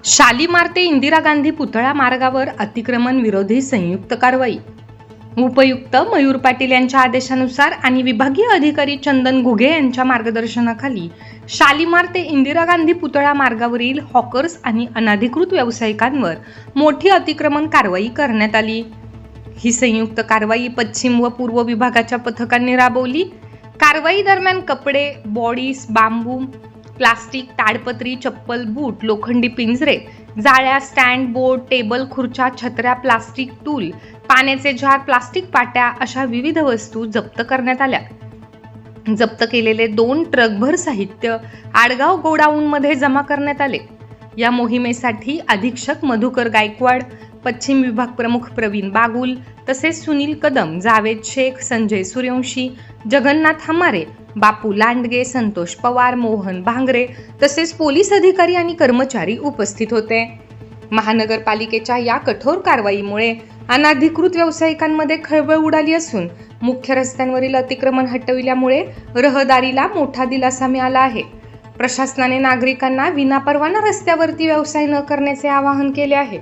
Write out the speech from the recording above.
शालीमार ते इंदिरा गांधी पुतळा मार्गावर अतिक्रमण विरोधी संयुक्त कारवाई. उपयुक्त मयूर पाटील यांच्या आदेशानुसार आणि विभागीय अधिकारी चंदन घुगे यांच्या मार्गदर्शनाखाली शालीमार ते इंदिरा गांधी पुतळा मार्गावरील हॉकर्स आणि अनधिकृत व्यावसायिकांवर मोठी अतिक्रमण कारवाई करण्यात आली. ही संयुक्त कारवाई पश्चिम व पूर्व विभागाच्या पथकांनी राबवली. कारवाई दरम्यान कपडे, बॉडीज, बांबू, प्लास्टिक, ताडपत्री, चप्पल, बूट, लोखंडी पिंजरे, जाळ्या, स्टँड, बोर्ड, टेबल, खुर्च्या, छत्र्या, प्लास्टिक टूल, पाण्याचे जार, प्लास्टिक पाट्या अशा विविध वस्तू जप्त करण्यात आल्या. जप्त केलेले 2 ट्रकभर साहित्य आडगाव गोडाऊनमध्ये जमा करण्यात आले. या मोहिमेसाठी अधीक्षक मधुकर गायकवाड, पश्चिम विभाग प्रमुख प्रवीण बागुल तसेच सुनील कदम, जावेद शेख, संजय सूर्यवंशी, जगन्नाथ हमारे, बापू लांडगे, संतोष पवार, मोहन भांगरे तसेच पोलीस अधिकारी आणि कर्मचारी उपस्थित होते. महानगरपालिकेच्या या कठोर कारवाईमुळे अनधिकृत व्यावसायिकांमध्ये खळबळ उडाली असून मुख्य रस्त्यांवरील अतिक्रमण हटविल्यामुळे रहदारीला मोठा दिलासा मिळाला आहे. प्रशासनाने नागरिकांना विनापरवाना रस्त्यावरती व्यवसाय न करण्याचे आवाहन केले आहे.